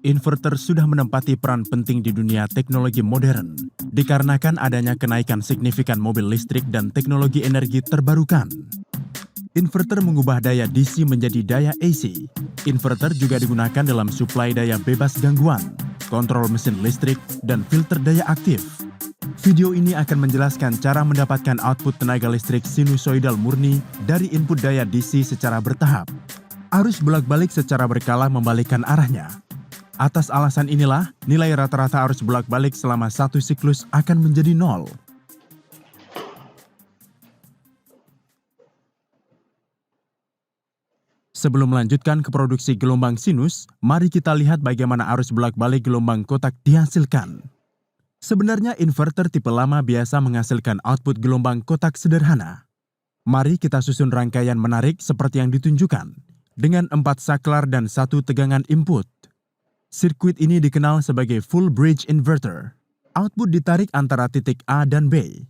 Inverter sudah menempati peran penting di dunia teknologi modern, dikarenakan adanya kenaikan signifikan mobil listrik dan teknologi energi terbarukan. Inverter mengubah daya DC menjadi daya AC. Inverter juga digunakan dalam suplai daya bebas gangguan, kontrol mesin listrik, dan filter daya aktif. Video ini akan menjelaskan cara mendapatkan output tenaga listrik sinusoidal murni dari input daya DC secara bertahap. Arus bolak-balik secara berkala membalikkan arahnya. Atas alasan inilah, nilai rata-rata arus bolak-balik selama satu siklus akan menjadi 0. Sebelum melanjutkan ke produksi gelombang sinus, mari kita lihat bagaimana arus bolak-balik gelombang kotak dihasilkan. Sebenarnya inverter tipe lama biasa menghasilkan output gelombang kotak sederhana. Mari kita susun rangkaian menarik seperti yang ditunjukkan, dengan 4 saklar dan 1 tegangan input. Sirkuit ini dikenal sebagai full bridge inverter. Output ditarik antara titik A dan B.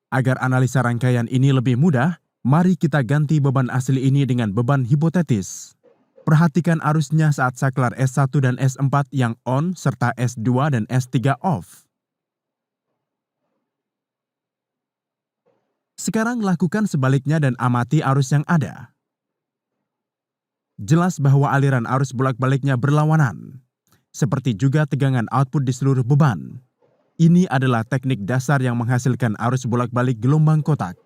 Agar analisa rangkaian ini lebih mudah, mari kita ganti beban asli ini dengan beban hipotetis. Perhatikan arusnya saat saklar S1 dan S4 yang on serta S2 dan S3 off. Sekarang lakukan sebaliknya dan amati arus yang ada. Jelas bahwa aliran arus bolak-baliknya berlawanan, seperti juga tegangan output di seluruh beban. Ini adalah teknik dasar yang menghasilkan arus bolak-balik gelombang kotak.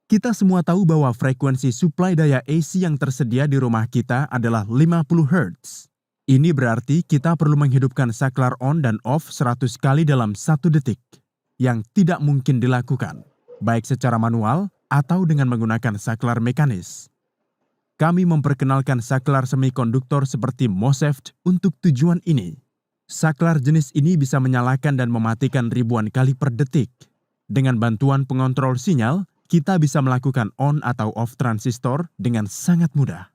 Kita semua tahu bahwa frekuensi suplai daya AC yang tersedia di rumah kita adalah 50 Hz. Ini berarti kita perlu menghidupkan saklar on dan off 100 kali dalam 1 detik, yang tidak mungkin dilakukan, baik secara manual atau dengan menggunakan saklar mekanis. Kami memperkenalkan saklar semikonduktor seperti MOSFET untuk tujuan ini. Saklar jenis ini bisa menyalakan dan mematikan ribuan kali per detik. Dengan bantuan pengontrol sinyal, kita bisa melakukan on atau off transistor dengan sangat mudah.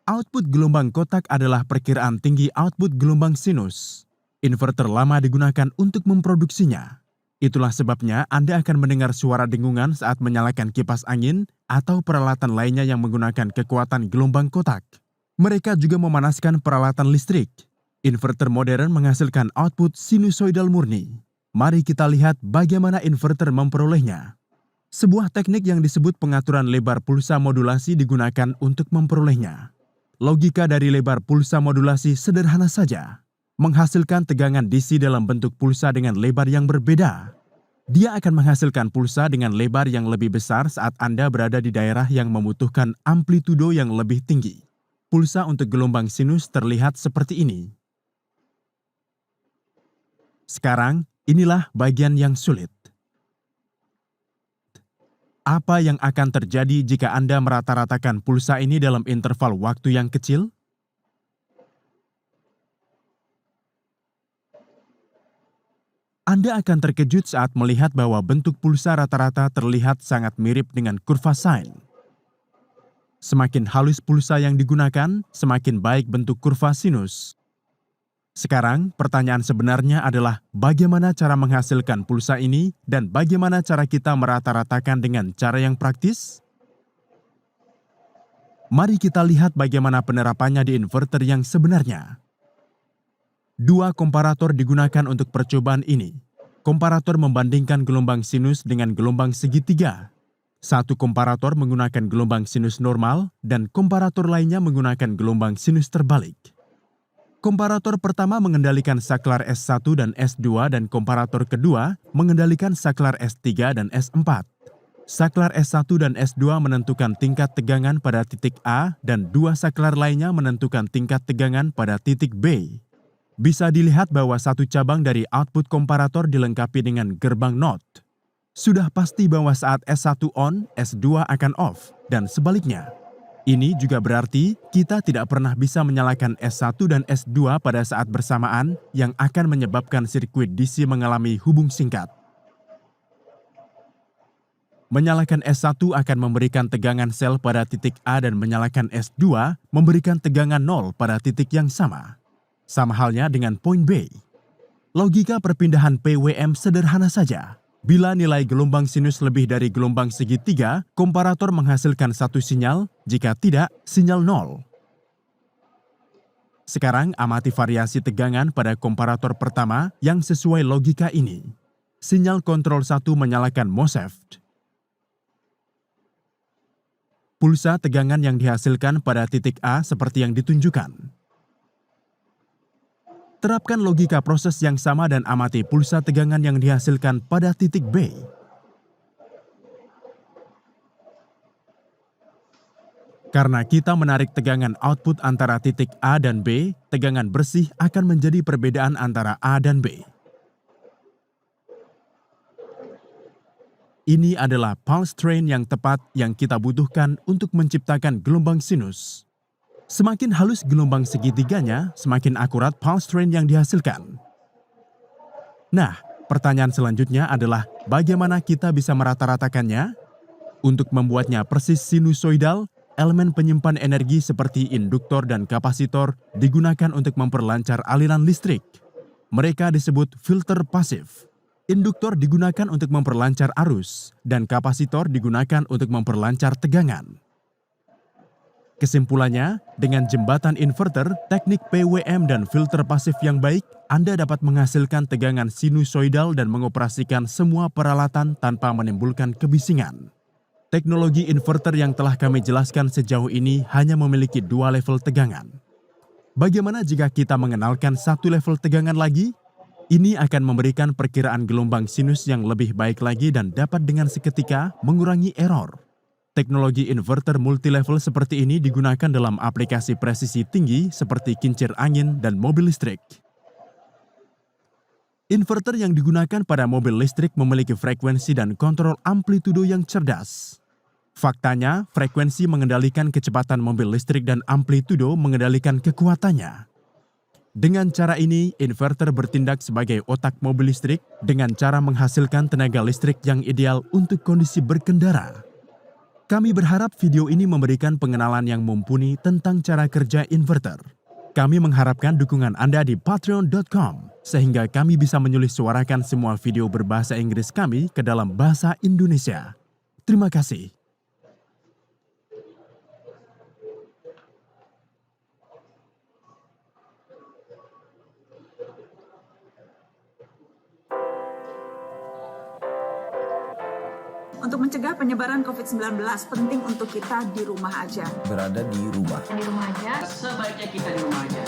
Output gelombang kotak adalah perkiraan tinggi output gelombang sinus. Inverter lama digunakan untuk memproduksinya. Itulah sebabnya Anda akan mendengar suara dengungan saat menyalakan kipas angin atau peralatan lainnya yang menggunakan kekuatan gelombang kotak. Mereka juga memanaskan peralatan listrik. Inverter modern menghasilkan output sinusoidal murni. Mari kita lihat bagaimana inverter memperolehnya. Sebuah teknik yang disebut pengaturan lebar pulsa modulasi digunakan untuk memperolehnya. Logika dari lebar pulsa modulasi sederhana saja. Menghasilkan tegangan DC dalam bentuk pulsa dengan lebar yang berbeda. Dia akan menghasilkan pulsa dengan lebar yang lebih besar saat Anda berada di daerah yang membutuhkan amplitudo yang lebih tinggi. Pulsa untuk gelombang sinus terlihat seperti ini. Sekarang, inilah bagian yang sulit. Apa yang akan terjadi jika Anda merata-ratakan pulsa ini dalam interval waktu yang kecil? Anda akan terkejut saat melihat bahwa bentuk pulsa rata-rata terlihat sangat mirip dengan kurva sine. Semakin halus pulsa yang digunakan, semakin baik bentuk kurva sinus. Sekarang, pertanyaan sebenarnya adalah bagaimana cara menghasilkan pulsa ini dan bagaimana cara kita merata-ratakan dengan cara yang praktis? Mari kita lihat bagaimana penerapannya di inverter yang sebenarnya. 2 komparator digunakan untuk percobaan ini. Komparator membandingkan gelombang sinus dengan gelombang segitiga. 1 komparator menggunakan gelombang sinus normal dan komparator lainnya menggunakan gelombang sinus terbalik. Komparator pertama mengendalikan saklar S1 dan S2 dan komparator kedua mengendalikan saklar S3 dan S4. Saklar S1 dan S2 menentukan tingkat tegangan pada titik A dan 2 saklar lainnya menentukan tingkat tegangan pada titik B. Bisa dilihat bahwa 1 cabang dari output komparator dilengkapi dengan gerbang NOT. Sudah pasti bahwa saat S1 on, S2 akan off, dan sebaliknya. Ini juga berarti kita tidak pernah bisa menyalakan S1 dan S2 pada saat bersamaan yang akan menyebabkan sirkuit DC mengalami hubung singkat. Menyalakan S1 akan memberikan tegangan sel pada titik A dan menyalakan S2 memberikan tegangan 0 pada titik yang sama. Sama halnya dengan poin B. Logika perpindahan PWM sederhana saja. Bila nilai gelombang sinus lebih dari gelombang segitiga, komparator menghasilkan 1 sinyal, jika tidak, sinyal 0. Sekarang amati variasi tegangan pada komparator pertama yang sesuai logika ini. Sinyal kontrol 1 menyalakan MOSFET. Pulsa tegangan yang dihasilkan pada titik A seperti yang ditunjukkan. Terapkan logika proses yang sama dan amati pulsa tegangan yang dihasilkan pada titik B. Karena kita menarik tegangan output antara titik A dan B, tegangan bersih akan menjadi perbedaan antara A dan B. Ini adalah pulse train yang tepat yang kita butuhkan untuk menciptakan gelombang sinus. Semakin halus gelombang segitiganya, semakin akurat pulse train yang dihasilkan. Nah, pertanyaan selanjutnya adalah bagaimana kita bisa merata-ratakannya? Untuk membuatnya persis sinusoidal, elemen penyimpan energi seperti induktor dan kapasitor digunakan untuk memperlancar aliran listrik. Mereka disebut filter pasif. Induktor digunakan untuk memperlancar arus, dan kapasitor digunakan untuk memperlancar tegangan. Kesimpulannya, dengan jembatan inverter, teknik PWM dan filter pasif yang baik, Anda dapat menghasilkan tegangan sinusoidal dan mengoperasikan semua peralatan tanpa menimbulkan kebisingan. Teknologi inverter yang telah kami jelaskan sejauh ini hanya memiliki 2 level tegangan. Bagaimana jika kita mengenalkan 1 level tegangan lagi? Ini akan memberikan perkiraan gelombang sinus yang lebih baik lagi dan dapat dengan seketika mengurangi error. Teknologi inverter multilevel seperti ini digunakan dalam aplikasi presisi tinggi seperti kincir angin dan mobil listrik. Inverter yang digunakan pada mobil listrik memiliki frekuensi dan kontrol amplitudo yang cerdas. Faktanya, frekuensi mengendalikan kecepatan mobil listrik dan amplitudo mengendalikan kekuatannya. Dengan cara ini, inverter bertindak sebagai otak mobil listrik dengan cara menghasilkan tenaga listrik yang ideal untuk kondisi berkendara. Kami berharap video ini memberikan pengenalan yang mumpuni tentang cara kerja inverter. Kami mengharapkan dukungan Anda di patreon.com, sehingga kami bisa menulis suarakan semua video berbahasa Inggris kami ke dalam bahasa Indonesia. Terima kasih. Untuk mencegah penyebaran COVID-19, penting untuk kita di rumah aja. Berada di rumah. Di rumah aja. Sebaiknya kita di rumah aja.